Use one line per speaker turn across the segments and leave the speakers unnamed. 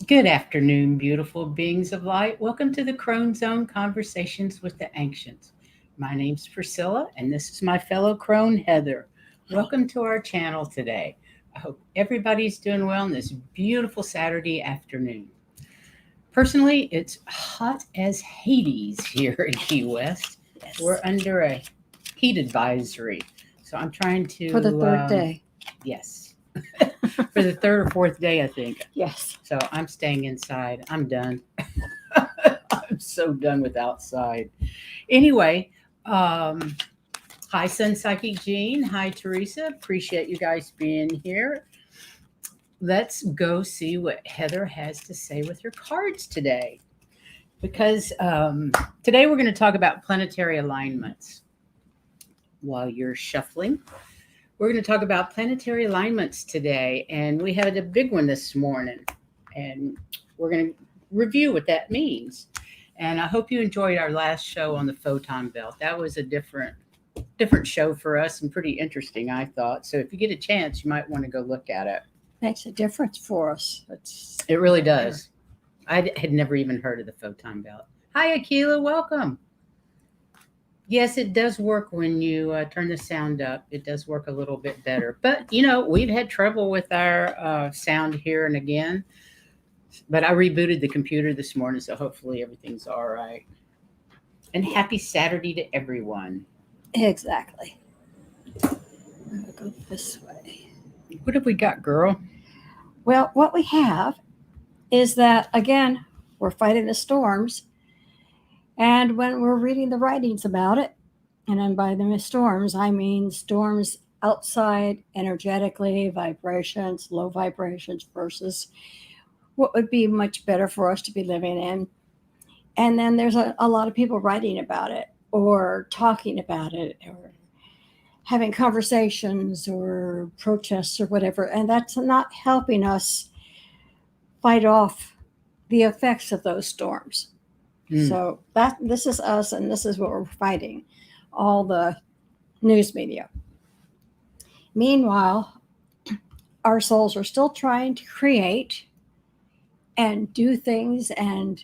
Good afternoon, beautiful beings of light. Welcome to the Crone Zone Conversations with the Ancients. My name's Priscilla, and this is my fellow crone, Heather. Welcome to our channel today. I hope everybody's doing well on this beautiful Saturday afternoon. Personally, it's hot as Hades here in Key West.
Yes.
We're under a heat advisory, so I'm trying to...
For the third day.
Yes. For the third or fourth day, I think.
Yes.
So I'm staying inside. I'm done. I'm so done with outside. Anyway, hi, Sun Psychic Jean. Hi, Teresa. Appreciate you guys being here. Let's go see what Heather has to say with her cards today. Because today we're going to talk about planetary alignments. While you're shuffling, we're going to talk about planetary alignments today, and we had a big one this morning, and we're going to review what that means. And I hope you enjoyed our last show on the photon belt. That was a different show for us and pretty interesting, I thought. So if you get a chance, you might want to go look at it.
Makes a difference for us.
It really does. I had never even heard of the photon belt. Hi, Akila. Welcome. Yes, it does work when you turn the sound up. It does work a little bit better. But, we've had trouble with our sound here and again. But I rebooted the computer this morning, so hopefully everything's all right. And happy Saturday to everyone.
Exactly. I'm going to go this way.
What have we got, girl?
Well, what we have is that, again, we're fighting the storms. And when we're reading the writings about it, and then by the storms, I mean storms outside energetically, vibrations, low vibrations versus what would be much better for us to be living in. And then there's a lot of people writing about it or talking about it or having conversations or protests or whatever. And that's not helping us fight off the effects of those storms. So this is us, and this is what we're fighting, all the news media. Meanwhile, our souls are still trying to create and do things and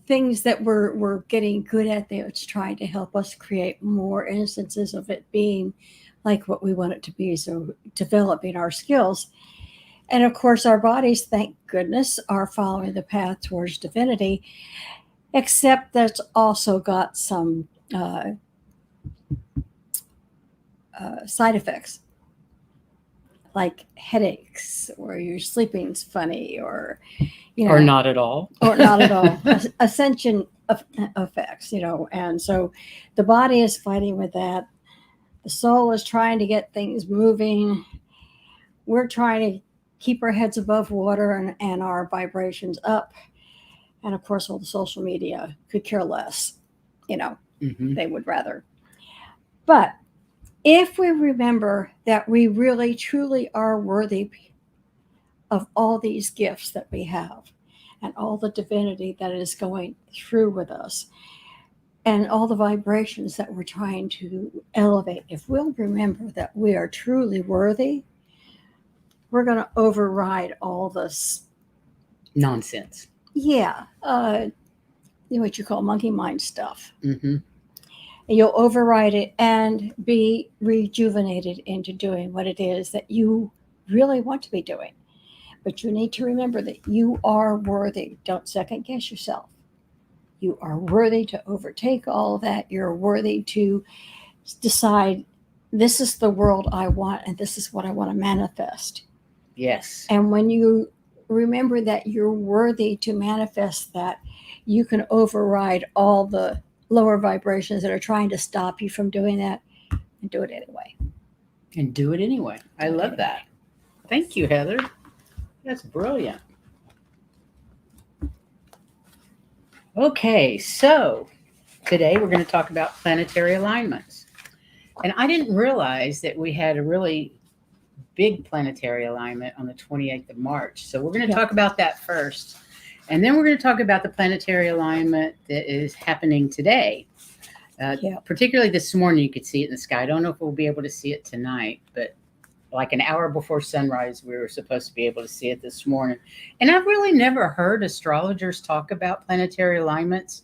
things that we're getting good at. It's trying to help us create more instances of it being like what we want it to be, so developing our skills. And of course, our bodies, thank goodness, are following the path towards divinity, except that's also got some side effects, like headaches, or your sleeping's funny, or
or not at all,
ascension effects, and so the body is fighting with that. The soul is trying to get things moving. We're trying to keep our heads above water and our vibrations up. And of course, all the social media could care less. They would rather. But if we remember that we really, truly are worthy of all these gifts that we have and all the divinity that is going through with us and all the vibrations that we're trying to elevate, if we'll remember that we are truly worthy, we're going to override all this
nonsense.
Yeah. What you call monkey mind stuff.
Mm-hmm.
You'll override it and be rejuvenated into doing what it is that you really want to be doing. But you need to remember that you are worthy. Don't second guess yourself. You are worthy to overtake all of that. You're worthy to decide, this is the world I want and this is what I want to manifest.
Yes.
And when you remember that you're worthy to manifest that, you can override all the lower vibrations that are trying to stop you from doing that and do it anyway.
I love that. Thank you, Heather. That's brilliant. Okay, so today we're going to talk about planetary alignments. And I didn't realize that we had a really big planetary alignment on the 28th of March. So we're going to talk about that first. And then we're going to talk about the planetary alignment that is happening today. Particularly this morning, you could see it in the sky. I don't know if we'll be able to see it tonight, but like an hour before sunrise, we were supposed to be able to see it this morning. And I've really never heard astrologers talk about planetary alignments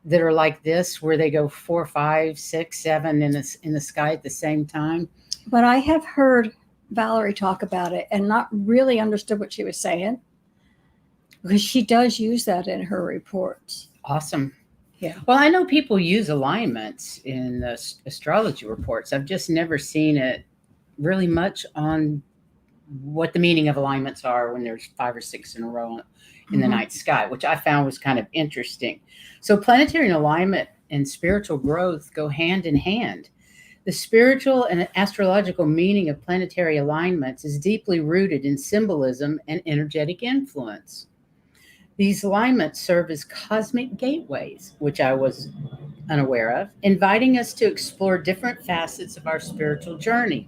that are like this, where they go 4, 5, 6, 7 in the sky at the same time.
But I have heard Valerie talk about it and not really understood what she was saying, because she does use that in her reports.
Awesome.
Yeah.
Well, I know people use alignments in the astrology reports. I've just never seen it really much on what the meaning of alignments are when there's 5 or 6 in a row in the night sky, which I found was kind of interesting. So planetary alignment and spiritual growth go hand in hand. The spiritual and astrological meaning of planetary alignments is deeply rooted in symbolism and energetic influence. These alignments serve as cosmic gateways, which I was unaware of, inviting us to explore different facets of our spiritual journey.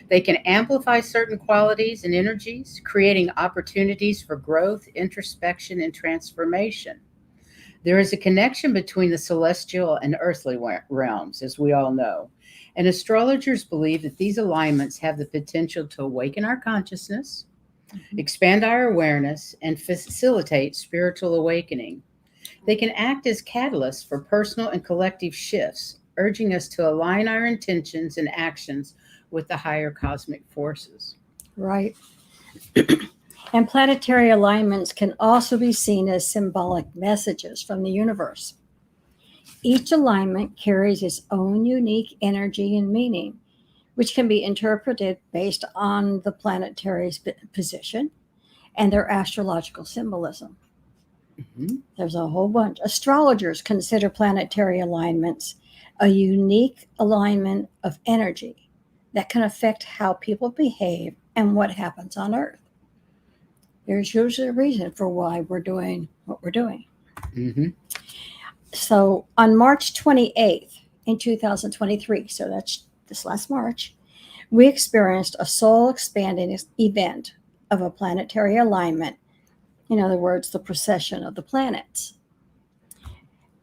They can amplify certain qualities and energies, creating opportunities for growth, introspection, and transformation. There is a connection between the celestial and earthly realms, as we all know. And astrologers believe that these alignments have the potential to awaken our consciousness, expand our awareness, and facilitate spiritual awakening. They can act as catalysts for personal and collective shifts, urging us to align our intentions and actions with the higher cosmic forces.
Right. And planetary alignments can also be seen as symbolic messages from the universe. Each alignment carries its own unique energy and meaning, which can be interpreted based on the planetary's position and their astrological symbolism.
Mm-hmm.
There's a whole bunch. Astrologers consider planetary alignments a unique alignment of energy that can affect how people behave and what happens on Earth. There's usually a reason for why we're doing what we're doing.
Mm-hmm.
So on March 28th in 2023, so that's this last March, we experienced a soul expanding event of a planetary alignment. In other words, the precession of the planets.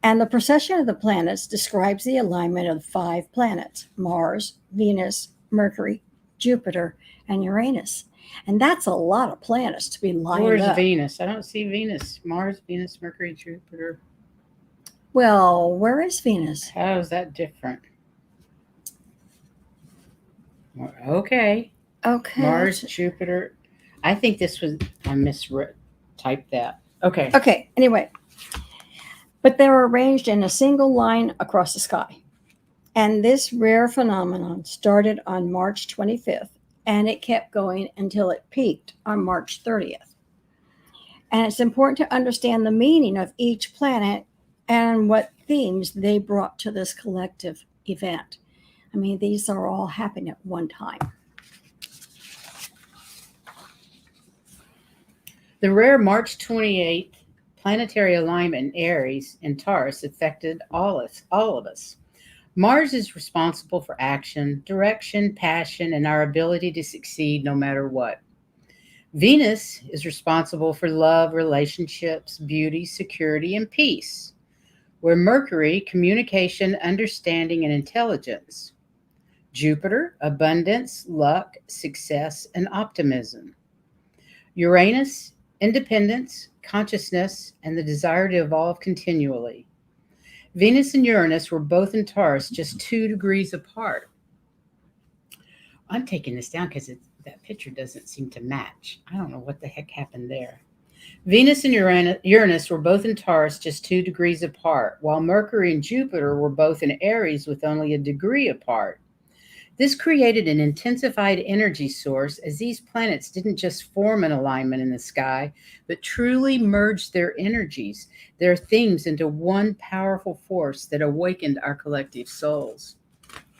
And the precession of the planets describes the alignment of 5 planets: Mars, Venus, Mercury, Jupiter, and Uranus. And that's a lot of planets to be lined
Where's
up.
Venus? I don't see Venus. Mars, Venus, Mercury, Jupiter.
Well, where is Venus?
How is that different? Okay.
Okay.
Mars, Jupiter. I think this was, I mistyped that. Okay.
Okay, anyway. But they're arranged in a single line across the sky. And this rare phenomenon started on March 25th, and it kept going until it peaked on March 30th. And it's important to understand the meaning of each planet and what themes they brought to this collective event. I mean, these are all happening at one time.
The rare March 28th planetary alignment in Aries and Taurus affected all of us. Mars is responsible for action, direction, passion, and our ability to succeed no matter what. Venus is responsible for love, relationships, beauty, security, and peace. Where Mercury, communication, understanding, and intelligence. Jupiter, abundance, luck, success, and optimism. Uranus, independence, consciousness, and the desire to evolve continually. Venus and Uranus were both in Taurus, just 2 degrees apart. I'm taking this down because that picture doesn't seem to match. I don't know what the heck happened there. Venus and Uranus were both in Taurus, just 2 degrees apart, while Mercury and Jupiter were both in Aries with only a degree apart. This created an intensified energy source, as these planets didn't just form an alignment in the sky, but truly merged their energies, their themes, into one powerful force that awakened our collective souls.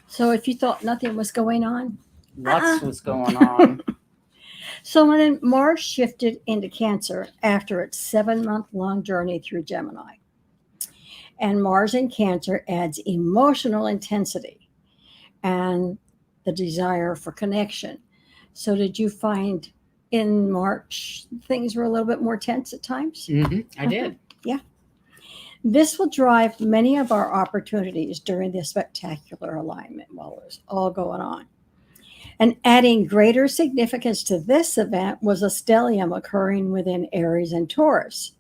So if you thought nothing was going on,
Lots was going on.
So when Mars shifted into Cancer after its 7-month-long journey through Gemini. And Mars in Cancer adds emotional intensity and the desire for connection. So did you find in March things were a little bit more tense at times?
Mm-hmm, I did.
Yeah. This will drive many of our opportunities during this spectacular alignment while it's all going on. And adding greater significance to this event was a stellium occurring within Aries and Taurus,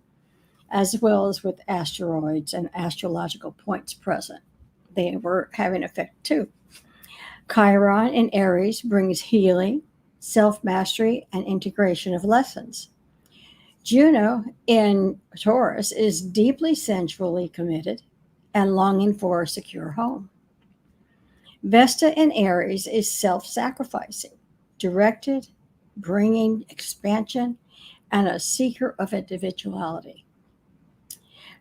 as well as with asteroids and astrological points present. They were having effect too. Chiron in Aries brings healing, self mastery, and integration of lessons. Juno in Taurus is deeply sensually committed and longing for a secure home. Vesta in Aries is self sacrificing, directed, bringing expansion, and a seeker of individuality.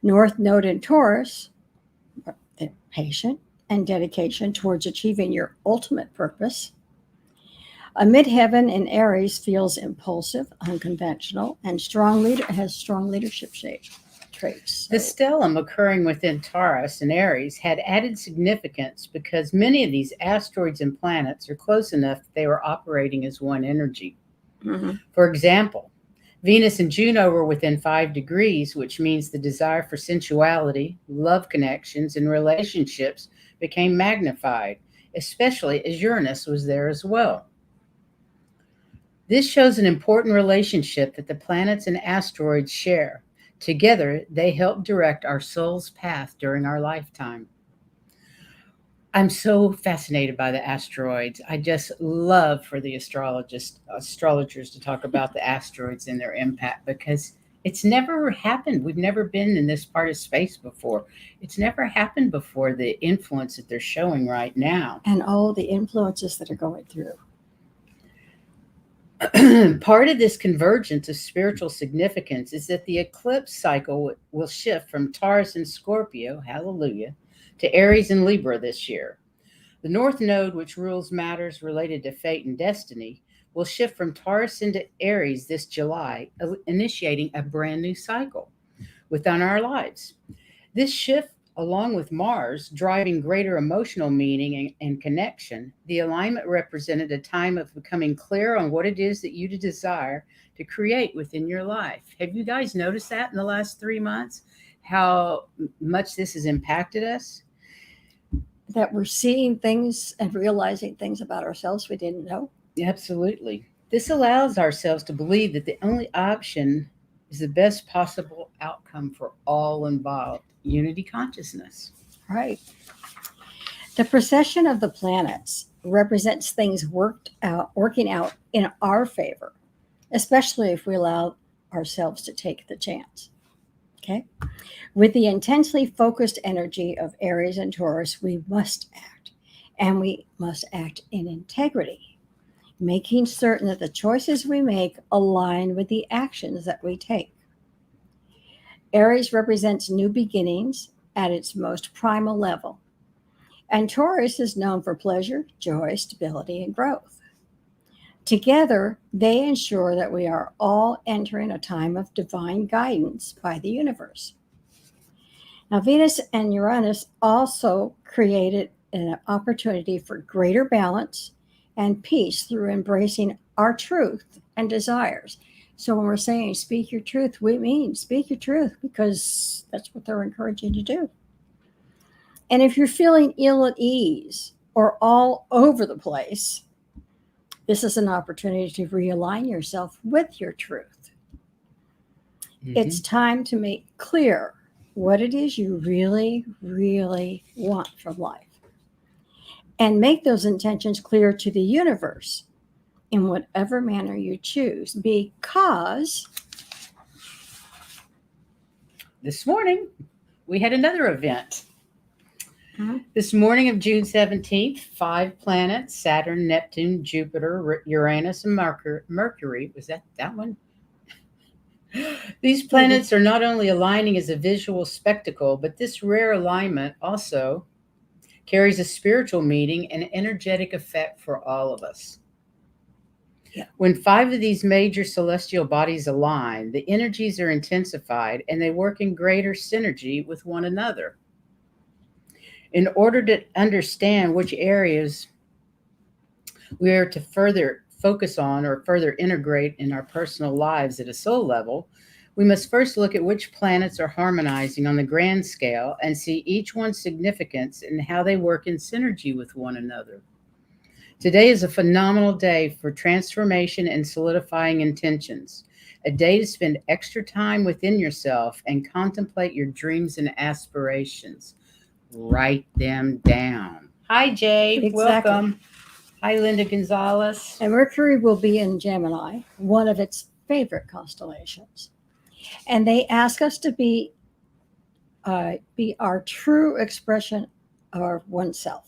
North Node in Taurus, patient and dedication towards achieving your ultimate purpose. A midheaven in Aries feels impulsive, unconventional, and has strong leadership traits.
The stellium occurring within Taurus and Aries had added significance because many of these asteroids and planets are close enough that they were operating as one energy.
Mm-hmm.
For example, Venus and Juno were within 5 degrees, which means the desire for sensuality, love connections, and relationships became magnified, especially as Uranus was there as well. This shows an important relationship that the planets and asteroids share. Together, they help direct our soul's path during our lifetime. I'm so fascinated by the asteroids. I just love for the astrologers to talk about the asteroids and their impact, because it's never happened. We've never been in this part of space before. It's never happened before, the influence that they're showing right now.
And all the influences that are going through.
Part of this convergence of spiritual significance is that the eclipse cycle will shift from Taurus and Scorpio, hallelujah, to Aries and Libra this year. The North Node, which rules matters related to fate and destiny, will shift from Taurus into Aries this July, initiating a brand new cycle within our lives. This shift, along with Mars driving greater emotional meaning and connection, the alignment represented a time of becoming clear on what it is that you desire to create within your life. Have you guys noticed that in the last 3 months, how much this has impacted us?
That we're seeing things and realizing things about ourselves we didn't know.
Absolutely. This allows ourselves to believe that the only option is the best possible outcome for all involved. Unity consciousness.
Right. The precession of the planets represents things working out in our favor, especially if we allow ourselves to take the chance. Okay. With the intensely focused energy of Aries and Taurus, we must act, and we must act in integrity, making certain that the choices we make align with the actions that we take. Aries represents new beginnings at its most primal level, and Taurus is known for pleasure, joy, stability, and growth. Together, they ensure that we are all entering a time of divine guidance by the universe. Now, Venus and Uranus also created an opportunity for greater balance and peace through embracing our truth and desires. So when we're saying speak your truth, we mean speak your truth, because that's what they're encouraging you to do. And if you're feeling ill at ease or all over the place, this is an opportunity to realign yourself with your truth. Mm-hmm. It's time to make clear what it is you really, really want from life, and make those intentions clear to the universe in whatever manner you choose, because
this morning we had another event.
Mm-hmm.
This morning of June 17th, 5 planets, Saturn, Neptune, Jupiter, Uranus, and Mercury. Was that one? These planets are not only aligning as a visual spectacle, but this rare alignment also carries a spiritual meaning and energetic effect for all of us.
Yeah.
When 5 of these major celestial bodies align, the energies are intensified and they work in greater synergy with one another. In order to understand which areas we are to further focus on or further integrate in our personal lives at a soul level, we must first look at which planets are harmonizing on the grand scale and see each one's significance and how they work in synergy with one another. Today is a phenomenal day for transformation and solidifying intentions. A day to spend extra time within yourself and contemplate your dreams and aspirations. Write them down. Hi, Jay.
Exactly.
Welcome. Hi, Linda Gonzalez.
And Mercury will be in Gemini, one of its favorite constellations. And they ask us to be our true expression of our oneself.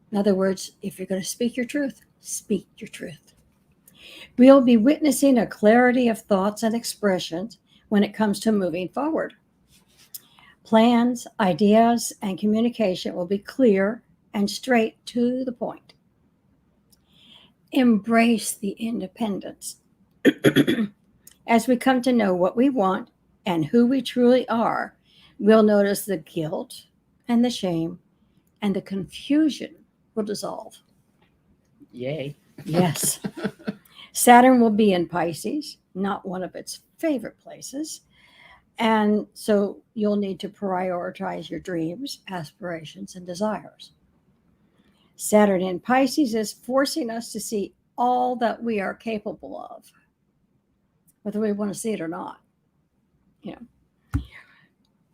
In other words, if you're going to speak your truth, speak your truth. We'll be witnessing a clarity of thoughts and expressions when it comes to moving forward. Plans, ideas, and communication will be clear and straight to the point. Embrace the independence. As we come to know what we want and who we truly are, we'll notice the guilt and the shame and the confusion will dissolve.
Yay.
Yes. Saturn will be in Pisces, not one of its favorite places. And so you'll need to prioritize your dreams, aspirations, and desires. Saturn in Pisces is forcing us to see all that we are capable of, whether we want to see it or not.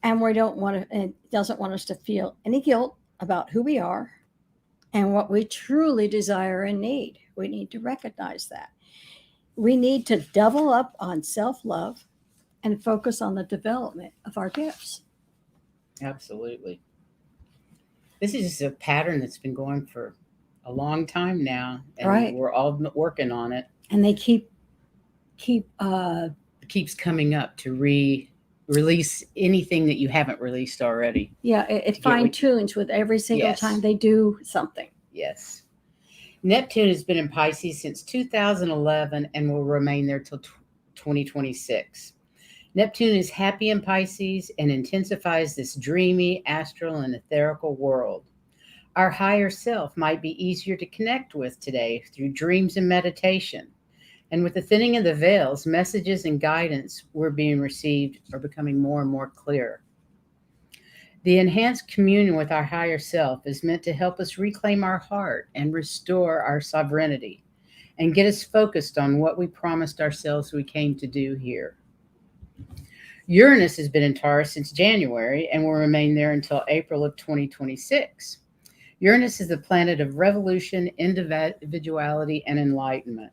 And we don't want to, it doesn't want us to feel any guilt about who we are and what we truly desire and need. We need to recognize that. We need to double up on self-love and focus on the development of our gifts.
Absolutely. This is just a pattern that's been going for a long time now, and
Right.
we're all working on it.
And they keep
It keeps coming up to release anything that you haven't released already.
it
get
fine
what-
tunes with every single
Yes.
time they do something.
Yes. Neptune has been in Pisces since 2011 and will remain there till 2026. Neptune is happy in Pisces and intensifies this dreamy, astral, and etherical world. Our higher self might be easier to connect with today through dreams and meditation. And with the thinning of the veils, messages and guidance we're being received are becoming more and more clear. The enhanced communion with our higher self is meant to help us reclaim our heart and restore our sovereignty and get us focused on what we promised ourselves we came to do here. Uranus has been in Taurus since January and will remain there until April of 2026. Uranus is the planet of revolution, individuality, and enlightenment.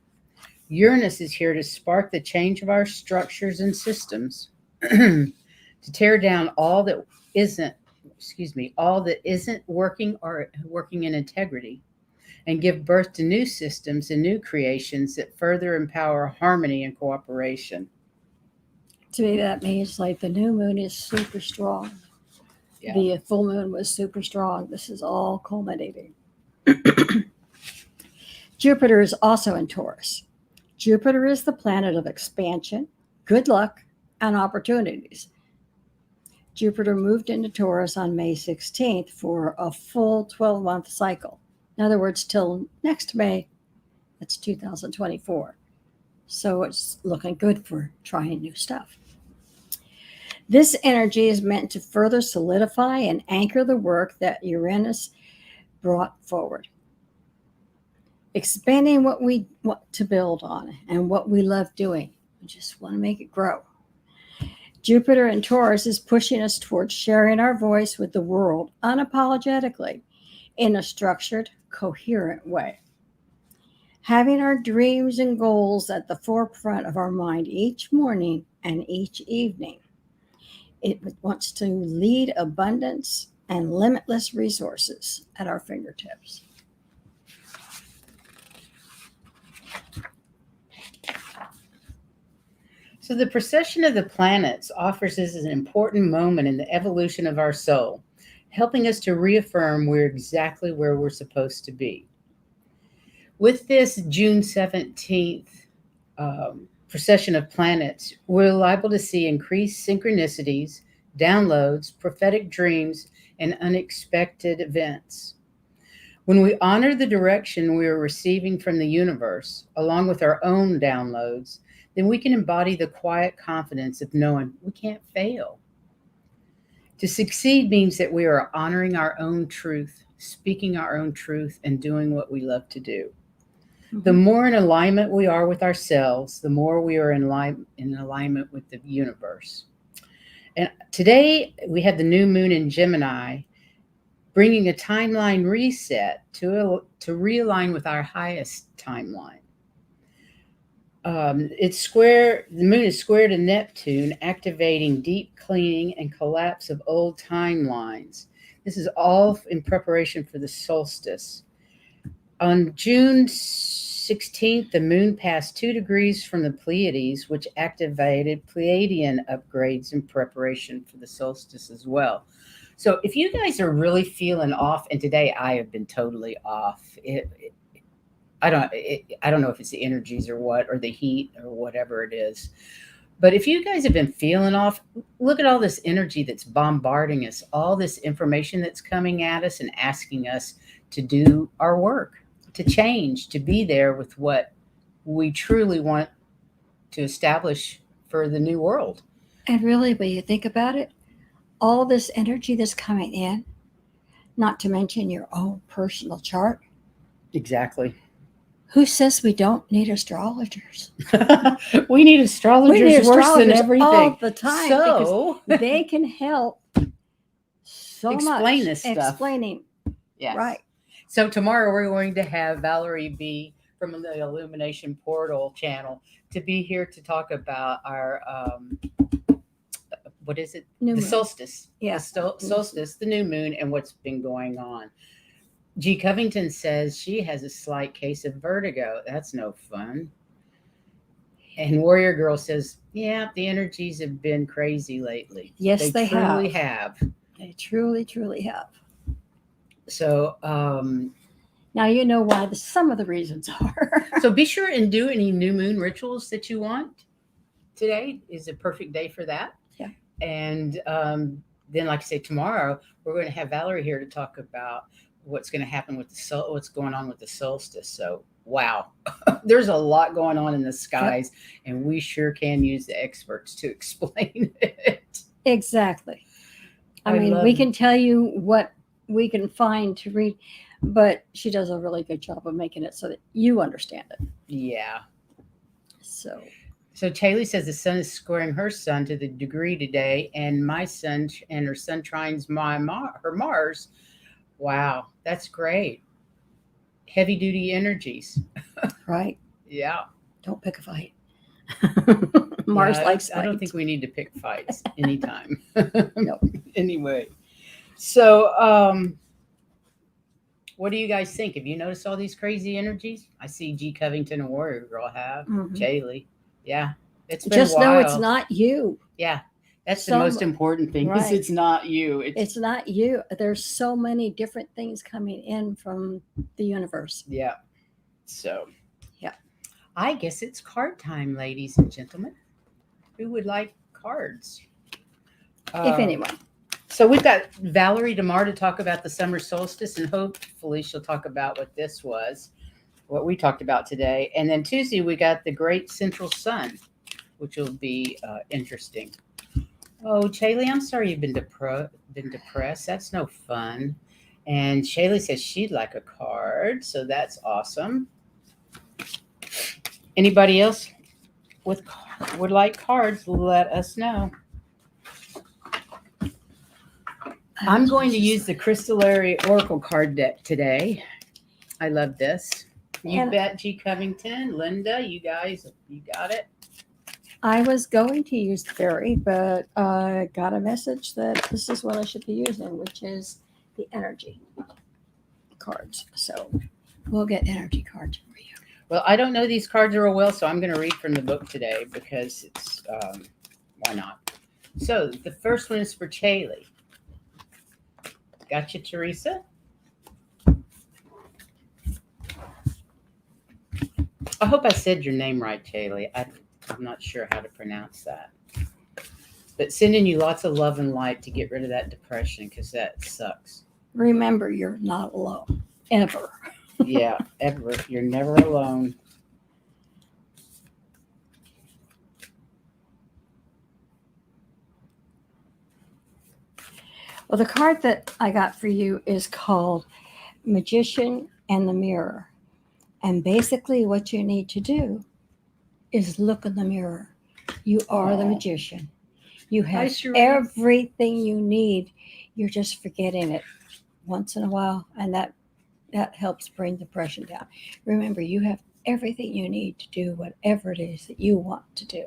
Uranus is here to spark the change of our structures and systems, to tear down all that isn't working or working in integrity, and give birth to new systems and new creations that further empower harmony and cooperation.
To me, that means like the new moon is super strong.
Yeah.
The full moon was super strong. This is all culminating. Jupiter is also in Taurus. Jupiter is the planet of expansion, good luck, and opportunities. Jupiter moved into Taurus on May 16th for a full 12-month cycle. In other words, till next May, that's 2024. So it's looking good for trying new stuff. This energy is meant to further solidify and anchor the work that Uranus brought forward, expanding what we want to build on and what we love doing. We just want to make it grow. Jupiter in Taurus is pushing us towards sharing our voice with the world unapologetically in a structured, coherent way. Having our dreams and goals at the forefront of our mind each morning and each evening. It wants to lead abundance and limitless resources at our fingertips.
So the precession of the planets offers us an important moment in the evolution of our soul, helping us to reaffirm we're exactly where we're supposed to be. With this June 17th precession of planets, we're liable to see increased synchronicities, downloads, prophetic dreams, and unexpected events. When we honor the direction we are receiving from the universe, along with our own downloads, then we can embody the quiet confidence of knowing we can't fail. To succeed means that we are honoring our own truth, speaking our own truth, and doing what we love to do. The
Mhm.
more in alignment we are with ourselves, the more we are in alignment with the universe. And today we had the new moon in Gemini, bringing a timeline reset to realign with our highest timeline. It's square. The moon is square to Neptune, activating deep cleaning and collapse of old timelines. This is all in preparation for the solstice. On June 16th, the moon passed 2 degrees from the Pleiades, which activated Pleiadian upgrades in preparation for the solstice as well. So if you guys are really feeling off, and today I have been totally off, I don't know if it's the energies or what, or the heat or whatever it is. But if you guys have been feeling off, look at all this energy that's bombarding us, all this information that's coming at us and asking us to do our work, to change, to be there with what we truly want to establish for the new world.
And really, when you think about it, all this energy that's coming in, not to mention your own personal chart,
Exactly.
who says we don't need astrologers?
We need astrologers
We need
worse than
astrologers
everything.
all the time
So
because they can help so
explain
much
this stuff.
explaining.
Yes.
Right.
So tomorrow we're going to have Valerie B from the Illumination Portal channel to be here to talk about our what is it?
New
The
moon.
solstice.
Yeah.
The solstice, the new moon, and what's been going on. G. Covington says she has a slight case of vertigo. That's no fun. And Warrior Girl says, yeah, the energies have been crazy lately.
Yes, they
truly
have.
have.
They truly, truly have.
So,
Now you know why some of the reasons are.
so be sure and do any new moon rituals that you want. Today is a perfect day for that.
Yeah.
And then, like I say, tomorrow we're going to have Valerie here to talk about what's going to happen with what's going on with the solstice. So, wow, there's a lot going on in the skies, and we sure can use the experts to explain it.
Exactly. I mean, we can tell you what we can find to read, but she does a really good job of making it so that you understand it.
Yeah.
So
Taylor says the sun is squaring her sun to the degree today, and my sun and her sun trines her Mars. Wow, that's great. Heavy duty energies.
right.
Yeah.
Don't pick a fight. Mars likes fights.
I don't think we need to pick fights anytime.
No.
Anyway. So what do you guys think? Have you noticed all these crazy energies? I see G. Covington and Warrior Girl have.
Mhm.
Jaylee. Yeah. It's been
Just
wild.
know it's not you.
Yeah. That's the most important thing, because
right.
it's not you.
It's not you. There's so many different things coming in from the universe.
Yeah. So,
yeah.
I guess it's card time, ladies and gentlemen. Who would like cards?
If anyone.
So we've got Valerie tomorrow to talk about the summer solstice, and hopefully she'll talk about what this was, what we talked about today. And then Tuesday we got the Great Central Sun, which will be interesting. Oh, Shaylee, I'm sorry you've been depressed. That's no fun. And Shaylee says she'd like a card, so that's awesome. Anybody else would like cards? Let us know. I'm going to use the Crystallary Oracle card deck today. I love this. You bet, G. Covington, Linda, you guys, you got it.
I was going to use the fairy, but I got a message that this is what I should be using, which is the energy cards. So we'll get energy cards for you.
Well, I don't know these cards real well, so I'm going to read from the book today because it's, why not? So the first one is for Chaley. Gotcha, Teresa? I hope I said your name right, Chaley. I'm not sure how to pronounce that. But sending you lots of love and light to get rid of that depression, because that sucks.
Remember, you're not alone, ever.
Yeah, ever. You're never alone.
Well, the card that I got for you is called magician and the mirror. And basically, what you need to do is look in the mirror. You are the
Aw.
magician. You
Hi,
have
Sheree.
everything you need. You're just forgetting it once in a while, and that helps bring depression down. Remember, you have everything you need to do whatever it is that you want to do.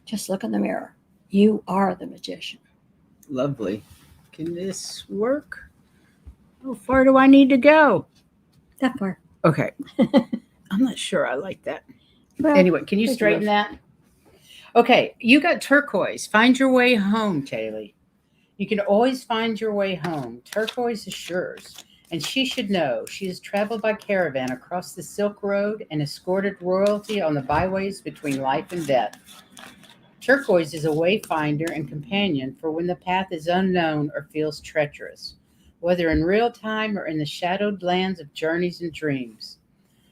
Just look in the mirror. You are the magician.
Lovely. Can this work? How far do I need to go?
That part.
Okay. I'm not sure I like that.
Well,
Anyway, can you
we can
straighten
move.
that? Okay, you got turquoise. Find your way home, Taylor. You can always find your way home. Turquoise is yours. And she should know she has traveled by caravan across the Silk Road and escorted royalty on the byways between life and death. Turquoise is a wayfinder and companion for when the path is unknown or feels treacherous, whether in real time or in the shadowed lands of journeys and dreams.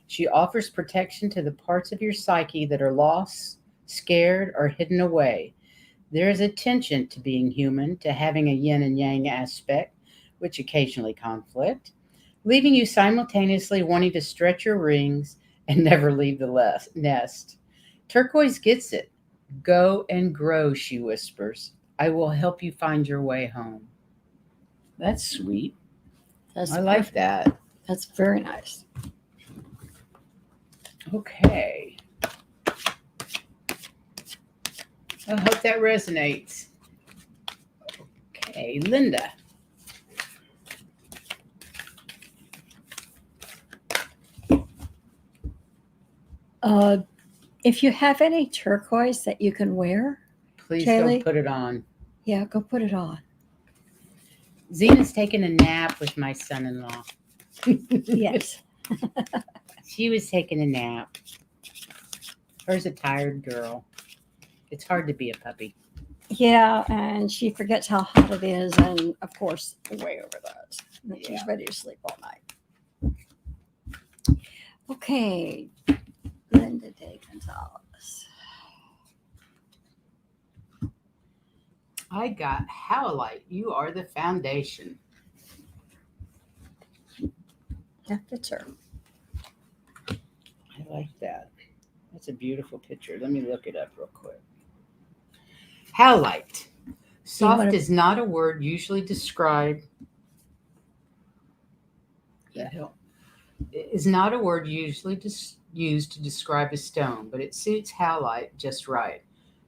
She offers protection to the parts of your psyche that are lost, scared, or hidden away. There is a tension to being human, to having a yin and yang aspect, which occasionally conflict, leaving you simultaneously wanting to stretch your wings and never leave the nest. Turquoise gets it. Go and grow, she whispers. I will help you find your way home. That's sweet.
That's
I like
perfect.
that.
That's very nice.
Okay. I hope that resonates. Okay, Linda.
If you have any turquoise that you can wear,
Please
Kaylee?
don't put it on.
yeah, go put it on.
Zena's taking a nap with my son-in-law.
Yes.
She was taking a nap. Her's a tired girl. It's hard to be a puppy.
Yeah, and she forgets how hot it is, and of course, way over that. And then she's
Yeah.
ready to sleep all night. Okay, Linda Day Gonzalez.
I got Howlite. You are the foundation.
Yeah, that's her.
I like that. That's a beautiful picture. Let me look it up real quick. Howlite. Soft
wanna-
is not a word usually described. The hell? It is not a word usually used to describe a stone, but it suits Howlite just right.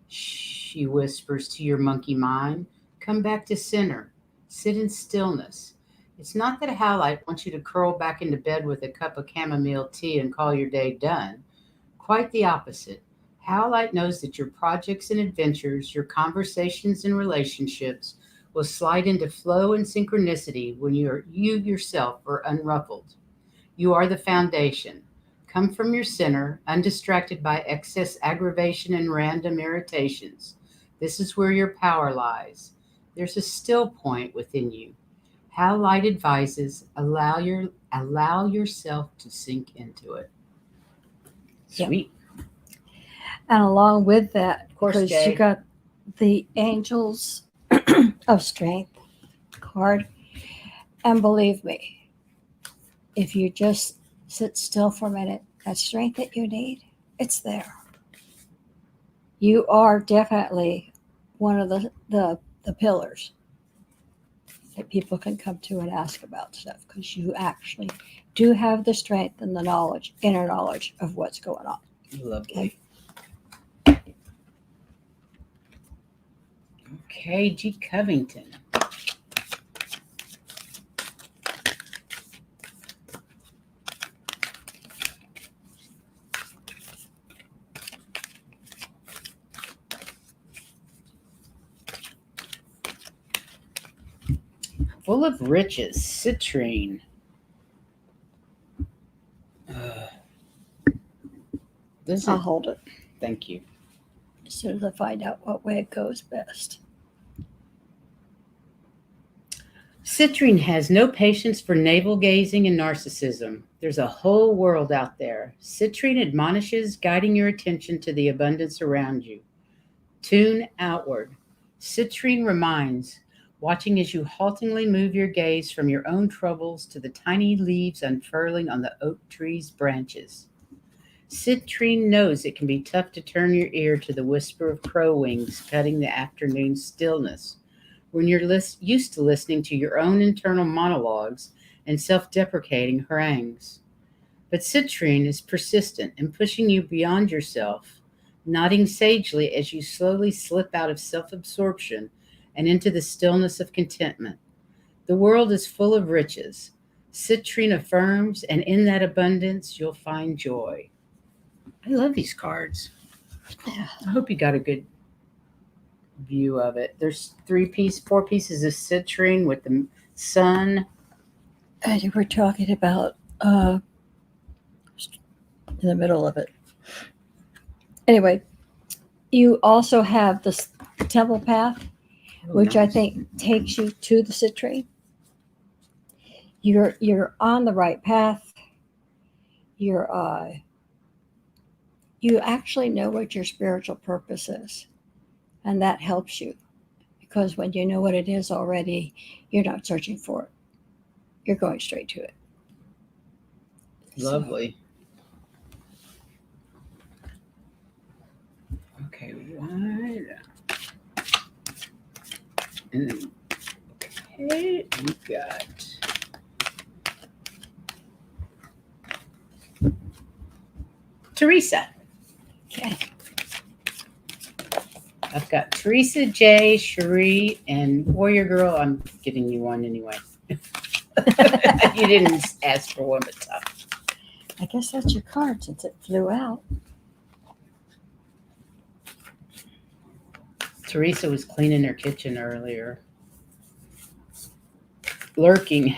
She whispers to your monkey mind, come back to center. Sit in stillness. It's not that Howlite wants you to curl back into bed with a cup of chamomile tea and call your day done. Quite the opposite. Howlite knows that your projects and adventures, your conversations and relationships will slide into flow and synchronicity when you yourself are unruffled. You are the foundation. Come from your center, undistracted by excess aggravation and random irritations. This is where your power lies. There's a still point within you. Howlite advises, allow yourself to sink into it.
Yep.
Sweet.
And along with that,
Of course,
because
Jay.
you got the Angels of Strength card. And believe me, if you just sit still for a minute, that strength that you need, it's there. You are definitely one of the pillars that people can come to and ask about stuff, because you actually do have the strength and the knowledge, inner knowledge of what's going on.
Lovely. Okay, G. Covington. Full of riches, citrine. This
I'll
is,
hold it
thank you.
as soon as I find out what way it goes best.
Citrine has no patience for navel gazing and narcissism. There's a whole world out there. Citrine admonishes, guiding your attention to the abundance around you. Tune outward. Citrine reminds, watching as you haltingly move your gaze from your own troubles to the tiny leaves unfurling on the oak tree's branches. Citrine knows it can be tough to turn your ear to the whisper of crow wings cutting the afternoon stillness when you're used to listening to your own internal monologues and self-deprecating harangues. But citrine is persistent in pushing you beyond yourself, nodding sagely as you slowly slip out of self-absorption and into the stillness of contentment. The world is full of riches. Citrine affirms, and in that abundance, you'll find joy. I love these cards.
Yeah.
I hope you got a good view of it. There's 4 pieces of citrine with the sun.
And you were talking about in the middle of it. Anyway, you also have the temple path, which I
nice.
think takes you to the citrine. You're on the right path. You actually know what your spiritual purpose is, and that helps you, because when you know what it is already, you're not searching for it. You're going straight to it.
Lovely. Okay, one. And then, okay, we got Teresa.
Okay.
I've got Teresa, Jay, Cherie, and Warrior Girl. I'm giving you one anyway. You didn't ask for one, but tough.
I guess that's your card since it flew out.
Teresa was cleaning her kitchen earlier. Lurking.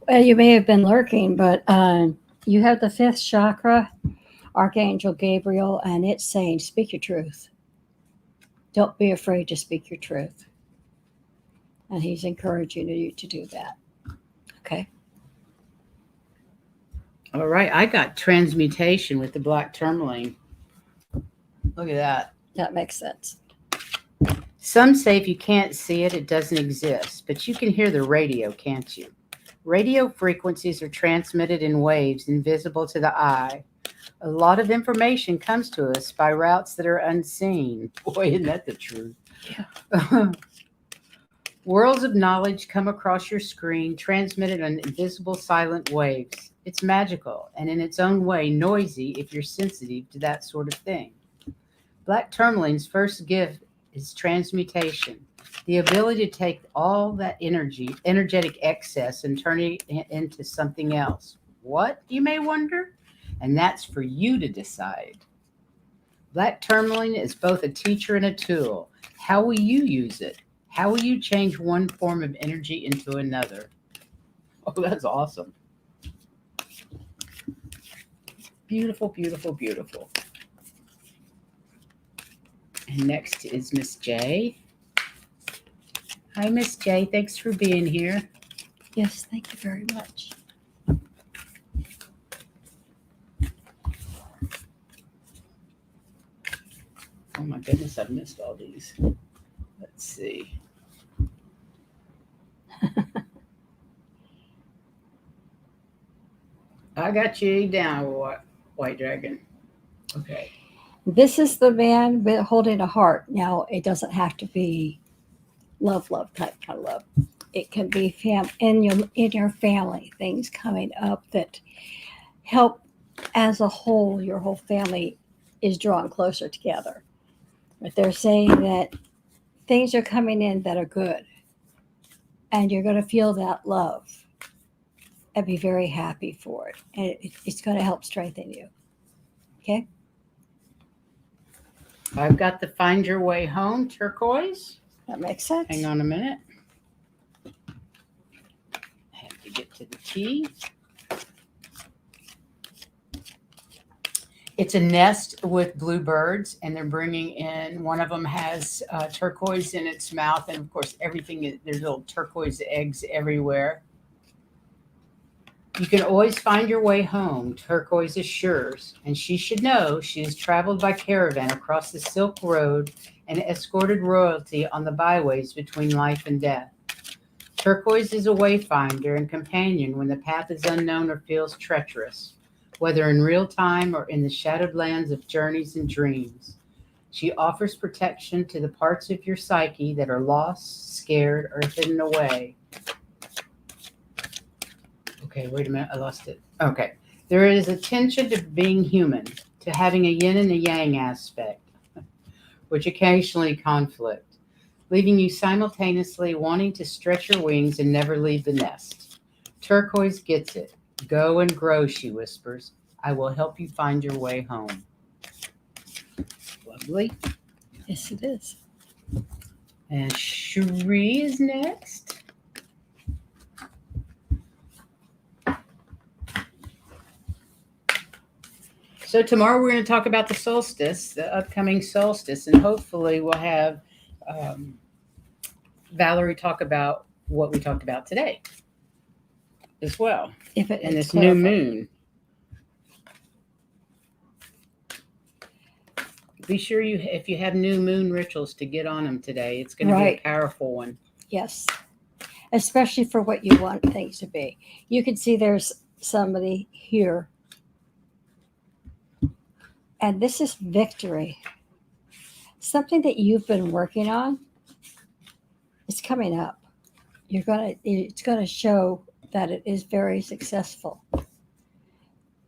Well, you may have been lurking, but you have the 5th chakra, Archangel Gabriel, and it's saying, speak your truth. Don't be afraid to speak your truth. And he's encouraging you to do that. Okay.
All right, I got transmutation with the black tourmaline. Look at that.
That makes sense.
Some say if you can't see it, it doesn't exist, but you can hear the radio, can't you? Radio frequencies are transmitted in waves invisible to the eye. A lot of information comes to us by routes that are unseen. Boy, isn't that the truth?
Yeah.
Worlds of knowledge come across your screen, transmitted on invisible silent waves. It's magical and in its own way noisy if you're sensitive to that sort of thing. Black tourmaline's first gift is transmutation, the ability to take all that energetic excess, and turn it into something else. What, you may wonder? And that's for you to decide. Black tourmaline is both a teacher and a tool. How will you use it? How will you change one form of energy into another? Oh, that's awesome. Beautiful, beautiful, beautiful. And next is Miss J. Hi, Miss J. Thanks for being here.
Yes, thank you very much.
Oh my goodness, I've missed all these. Let's see. I got you down, White Dragon. Okay.
This is the man holding a heart. Now, it doesn't have to be love type kind of love. It can be in your family, things coming up that help as a whole. Your whole family is drawn closer together. But they're saying that things are coming in that are good, and you're going to feel that love and be very happy for it. And it's going to help strengthen you. Okay?
I've got the Find Your Way Home turquoise.
That makes sense.
Hang on a minute. I have to get to the T. It's a nest with bluebirds, and they're bringing in, one of them has turquoise in its mouth, and of course everything, there's little turquoise eggs everywhere. You can always find your way home, Turquoise assures, and she should know she has traveled by caravan across the Silk Road and escorted royalty on the byways between life and death. Turquoise is a wayfinder and companion when the path is unknown or feels treacherous, whether in real time or in the shadowed lands of journeys and dreams. She offers protection to the parts of your psyche that are lost, scared, or hidden away. Okay, wait a minute, I lost it. Okay. There is a tension to being human, to having a yin and a yang aspect, which occasionally conflict, leaving you simultaneously wanting to stretch your wings and never leave the nest. Turquoise gets it. Go and grow, she whispers. I will help you find your way home. Lovely.
Yes, it is.
And Cherie is next. So tomorrow we're going to talk about the solstice, the upcoming solstice, and hopefully we'll have Valerie talk about what we talked about today as well,
If it
and
is
this new
clarified.
moon. Be sure if you have new moon rituals to get on them today. It's going to be a
Right.
powerful one.
Yes. Especially for what you want things to be. You can see there's somebody here. And this is victory. Something that you've been working on is coming up. It's gonna show that it is very successful.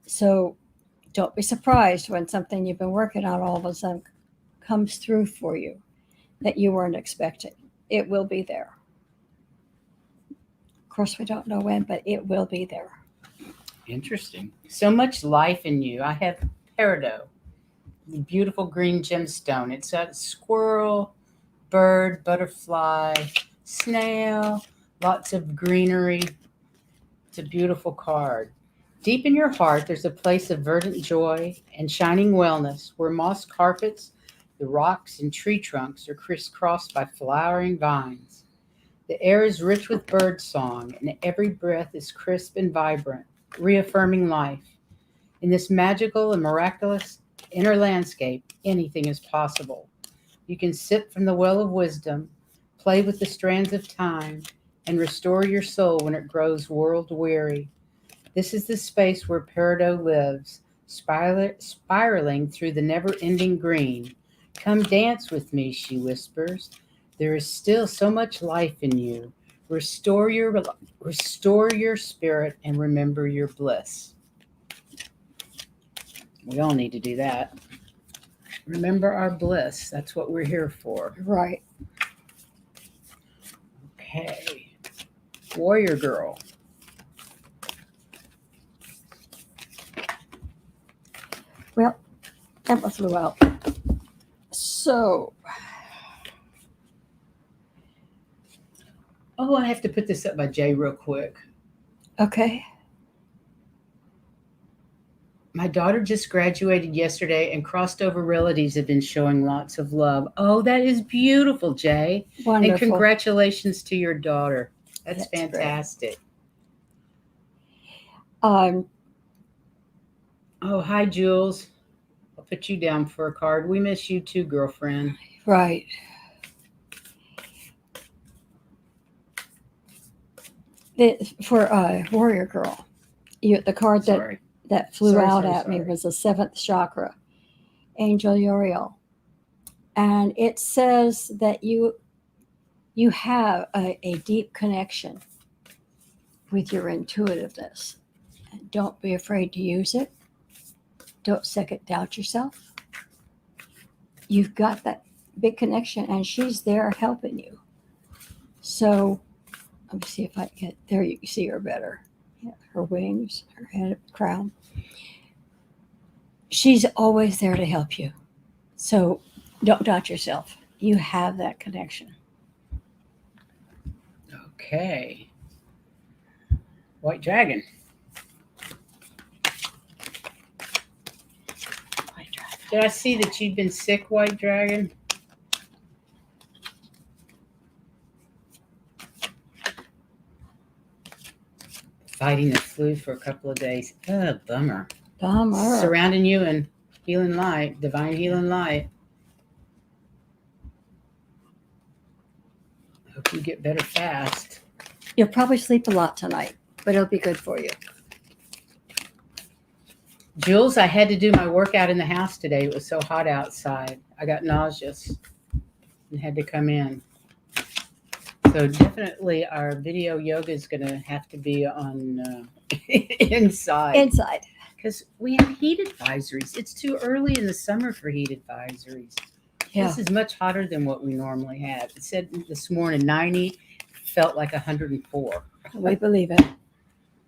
So don't be surprised when something you've been working on all of a sudden comes through for you that you weren't expecting. It will be there. Of course, we don't know when, but it will be there.
Interesting. So much life in you. I have peridot, the beautiful green gemstone. It's a squirrel, bird, butterfly, snail, lots of greenery. It's a beautiful card. Deep in your heart, there's a place of verdant joy and shining wellness where moss carpets, the rocks and tree trunks are crisscrossed by flowering vines. The air is rich with bird song, and every breath is crisp and vibrant, reaffirming life. In this magical and miraculous inner landscape, anything is possible. You can sip from the well of wisdom, play with the strands of time, and restore your soul when it grows world-weary. This is the space where peridot lives, spiraling through the never-ending green. Come dance with me, she whispers. There is still so much life in you. Restore your spirit and remember your bliss. We all need to do that. Remember our bliss. That's what we're here for.
Right.
Okay. Warrior girl.
Well, Emma flew out. So,
Oh, I have to put this up by Jay real quick.
okay.
My daughter just graduated yesterday and crossed over relatives have been showing lots of love. Oh, that is beautiful, Jay.
Wonderful.
And congratulations to your daughter. That's
That's great.
fantastic.
Um,
Oh, hi, Jules. I'll put you down for a card. We miss you too, girlfriend.
right. For Warrior Girl, the card
Sorry.
that flew
Sorry,
out
sorry,
at me
sorry.
was the 7th chakra, Angel Uriel. And it says that you have a deep connection with your intuitiveness. Don't be afraid to use it. Don't second doubt yourself. You've got that big connection, and she's there helping you. So let me see if I can get there. You can see her better. Yeah, her wings, her head, crown. She's always there to help you. So don't doubt yourself. You have that connection.
Okay. White Dragon.
White Dragon.
Did I see that you've been sick, White Dragon? fighting the flu for a couple of days. Oh, bummer.
Bummer.
Surrounding you in healing light, divine healing light. Hope you get better fast.
You'll probably sleep a lot tonight, but it'll be good for you.
Jules, I had to do my workout in the house today. It was so hot outside. I got nauseous and had to come in. So definitely our video yoga is going to have to be on inside.
Inside.
Because we have heat advisories. It's too early in the summer for heat advisories.
Yeah.
This is much hotter than what we normally have. It said this morning 90, felt like 104.
We believe it.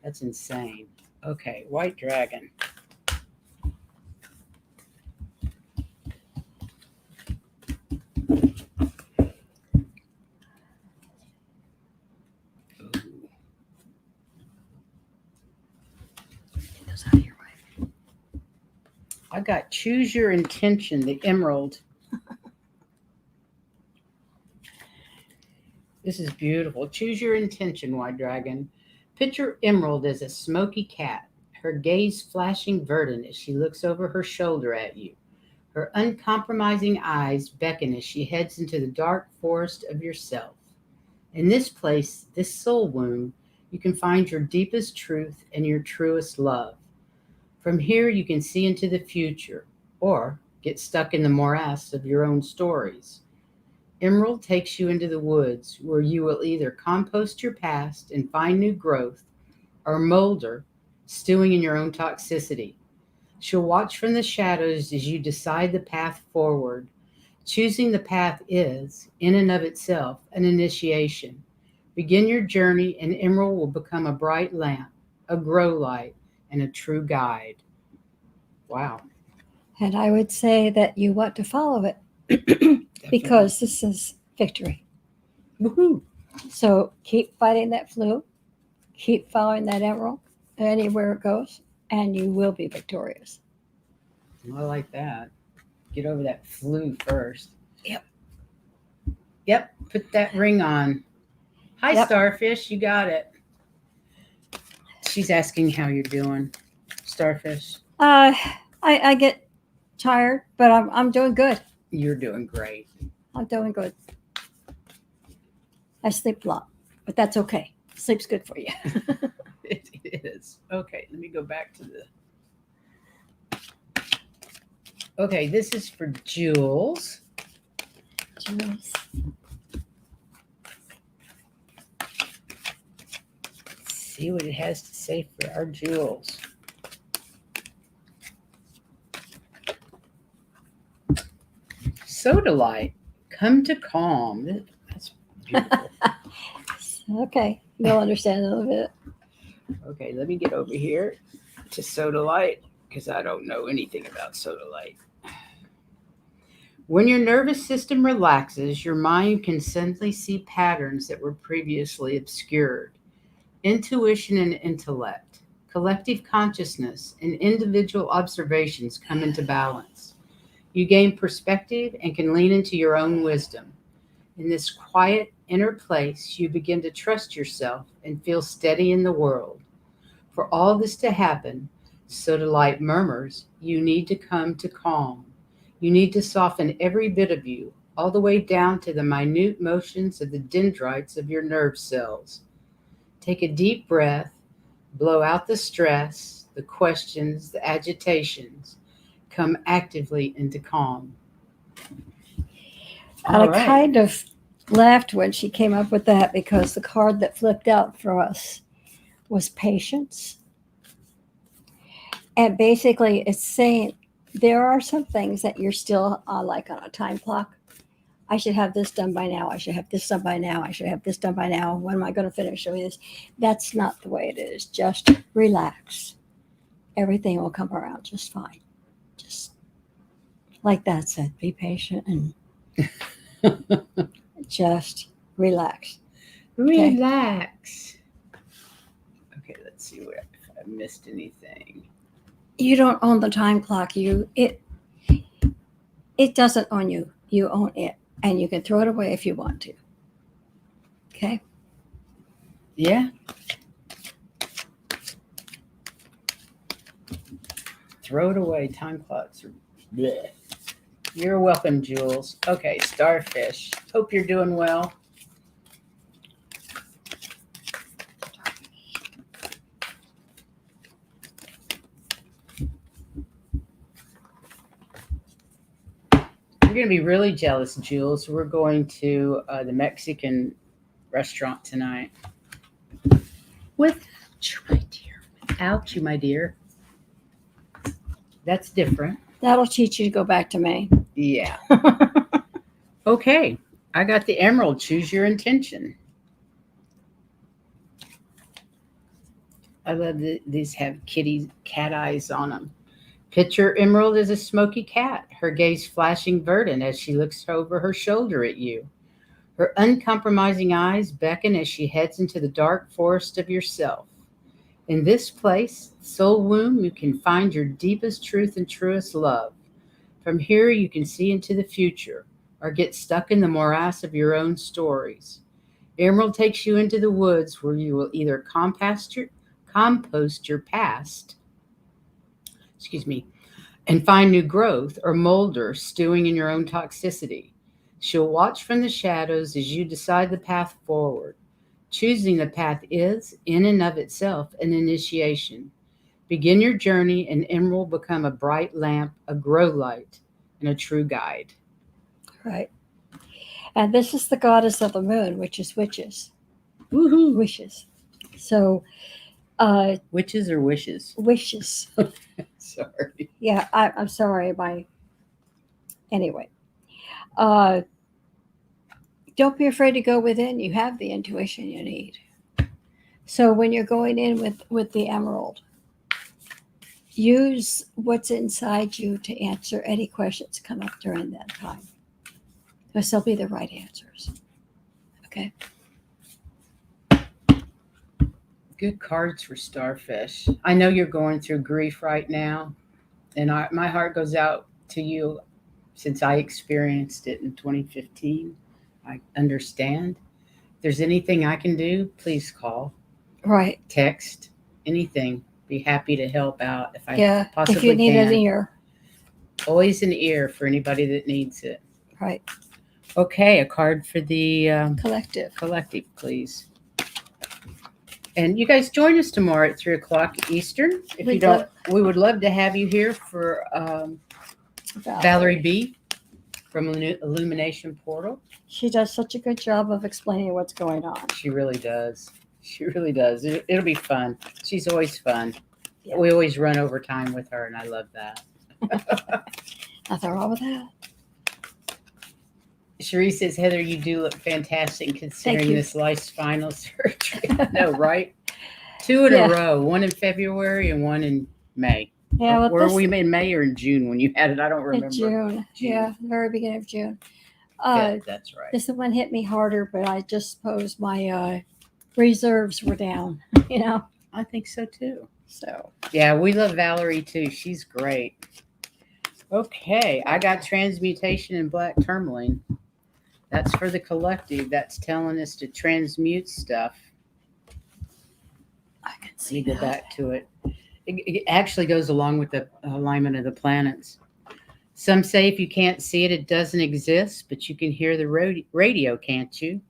That's insane. Okay, white dragon. I got choose your intention, the emerald. This is beautiful. Choose your intention, white dragon. Picture emerald as a smoky cat, her gaze flashing verdant as she looks over her shoulder at you. Her uncompromising eyes beckon as she heads into the dark forest of yourself. In this place, this soul womb, you can find your deepest truth and your truest love. From here, you can see into the future or get stuck in the morass of your own stories. Emerald takes you into the woods where you will either compost your past and find new growth or molder, stewing in your own toxicity. She'll watch from the shadows as you decide the path forward. Choosing the path is, in and of itself, an initiation. Begin your journey and Emerald will become a bright lamp, a grow light, and a true guide. Wow.
And I would say that you want to follow it because this is victory.
Woohoo.
So keep fighting that flu, keep following that emerald anywhere it goes, and you will be victorious.
I like that. Get over that flu first. Yep. Put that ring on. Hi,
Yep.
Starfish. You got it. She's asking how you're doing, Starfish.
I get tired, but I'm doing good.
You're doing great.
I'm doing good. I sleep a lot, but that's okay. Sleep's good for you.
It is. Okay, let me go back to the. Okay, this is for Jules.
Jules.
Let's see what it has to say for our Jules. Soda light, come to calm. That's beautiful.
Okay, you'll understand a little bit.
Okay, let me get over here to soda light because I don't know anything about soda light. When your nervous system relaxes, your mind can suddenly see patterns that were previously obscured. Intuition and intellect, collective consciousness, and individual observations come into balance. You gain perspective and can lean into your own wisdom. In this quiet inner place, you begin to trust yourself and feel steady in the world. For all this to happen, Soda Light murmurs, you need to come to calm. You need to soften every bit of you, all the way down to the minute motions of the dendrites of your nerve cells. Take a deep breath, blow out the stress, the questions, the agitations. Come actively into calm.
I kind of laughed when she came up with that because the card that flipped out for us was patience. And basically it's saying there are some things that you're still like on a time clock. I should have this done by now. I should have this done by now. I should have this done by now. When am I going to finish showing this? That's not the way it is. Just relax. Everything will come around just fine. Just like that said, be patient and just relax.
Okay. Relax. Okay, let's see if I missed anything.
You don't own the time clock. It doesn't own you. You own it. And you can throw it away if you want to. Okay?
Yeah. Throw it away. Time clocks are bleh. You're welcome, Jules. Okay, starfish. Hope you're doing well. You're going to be really jealous, Jules. We're going to the Mexican restaurant tonight. Without you, my dear. Without you, my dear. That's different.
That'll teach you to go back to May.
Yeah. Okay. I got the emerald. Choose your intention. I love that these have cat eyes on them. Picture Emerald as a smoky cat, her gaze flashing verdant as she looks over her shoulder at you. Her uncompromising eyes beckon as she heads into the dark forest of yourself. In this place, soul womb, you can find your deepest truth and truest love. From here, you can see into the future or get stuck in the morass of your own stories. Emerald takes you into the woods where you will either compost your past, and find new growth, or molder stewing in your own toxicity. She'll watch from the shadows as you decide the path forward. Choosing the path is, in and of itself, an initiation. Begin your journey, and Emerald will become a bright lamp, a grow light, and a true guide.
Right. And this is the goddess of the moon, which is witches.
Woohoo!
Wishes. So,
witches or wishes?
Wishes.
Sorry.
Yeah, I'm sorry. Anyway. Don't be afraid to go within. You have the intuition you need. So when you're going in with the emerald, use what's inside you to answer any questions come up during that time. Because they'll be the right answers. Okay?
Good cards for starfish. I know you're going through grief right now, and my heart goes out to you since I experienced it in 2015. I understand. If there's anything I can do, please call.
Right.
Text, anything. Be happy to help out if I possibly can.
If you need an ear.
Always an ear for anybody that needs it.
Right.
Okay, a card for the
collective.
Collective, please. And you guys join us tomorrow at 3:00 Eastern. If you don't, we would love to have you here for Valerie B. from Illumination Portal.
She does such a good job of explaining what's going on.
She really does. She really does. It'll be fun. She's always fun.
Yeah.
We always run over time with her, and I love that.
Nothing wrong with that.
Cherie says, Heather, you do look fantastic considering this life's final surgery. No, right? 2 in a row. 1 in February and 1 in May.
Yeah, well,
were we in May or in June when you had it? I don't remember.
In June. Yeah, very beginning of June.
That's right.
This one hit me harder, but I just suppose my reserves were down, you know?
I think so too.
So.
Yeah, we love Valerie too. She's great. Okay, I got transmutation and black tourmaline. That's for the collective. That's telling us to transmute stuff.
I can see
Go back to it. It actually goes along with the alignment of the planets. Some say if you can't see it, it doesn't exist, but you can hear the radio, can't you?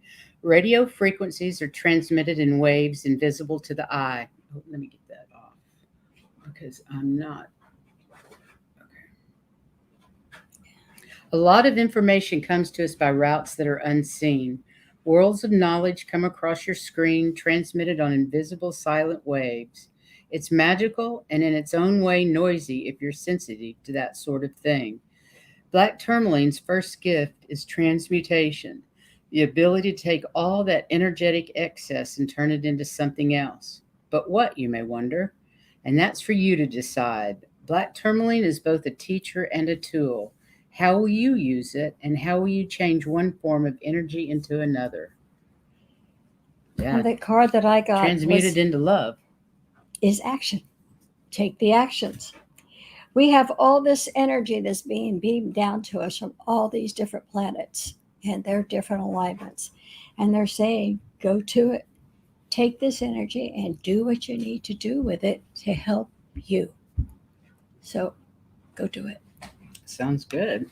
Radio frequencies are transmitted in waves invisible to the eye. Oh, let me get that off because I'm not. A lot of information comes to us by routes that are unseen. Worlds of knowledge come across your screen, transmitted on invisible silent waves. It's magical and in its own way noisy if you're sensitive to that sort of thing. Black tourmaline's first gift is transmutation, the ability to take all that energetic excess and turn it into something else. But what, you may wonder? And that's for you to decide. Black tourmaline is both a teacher and a tool. How will you use it, and how will you change one form of energy into another? Yeah.
And the card that I got
transmuted into love
is action. Take the actions. We have all this energy that's being beamed down to us from all these different planets and their different alignments. And they're saying, go to it. Take this energy and do what you need to do with it to help you. So go do it.
Sounds good.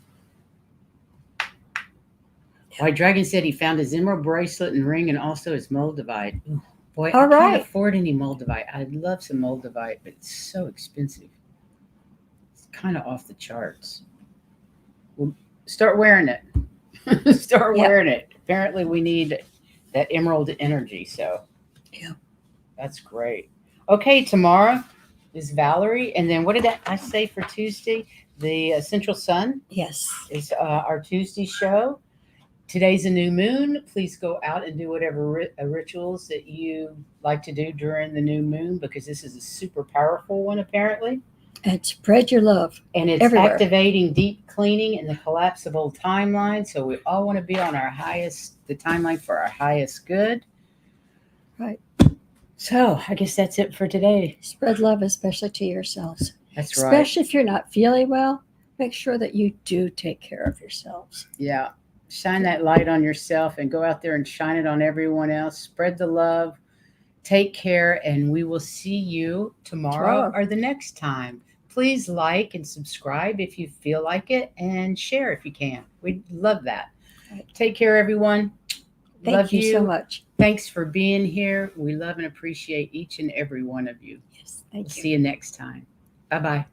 White Dragon said he found his emerald bracelet and ring and also his moldavite. Ooh, boy,
All
I
right.
can't afford any moldavite. I'd love some moldavite, but it's so expensive. It's kind of off the charts. Well, start wearing it. Start
Yep.
wearing it. Apparently, we need that emerald energy. So,
Yeah.
that's great. Okay, tomorrow is Valerie. And then what did I say for Tuesday? The Central Sun
Yes.
is our Tuesday show. Today's a new moon. Please go out and do whatever rituals that you like to do during the new moon, because this is a super powerful one, apparently.
And spread your love.
And it's
everywhere.
activating deep cleaning and the collapse of old timelines. So we all want to be on the timeline for our highest good.
Right.
So I guess that's it for today.
Spread love, especially to yourselves.
That's right.
Especially if you're not feeling well, make sure that you do take care of yourselves.
Yeah. Shine that light on yourself and go out there and shine it on everyone else. Spread the love. Take care, and we will see you tomorrow or the next time. Please like and subscribe if you feel like it, and share if you can. We'd love that.
Right.
Take care, everyone.
Thank you so much.
Thanks for being here. We love and appreciate each and every one of you.
Yes, thank you.
See you next time. Bye-bye.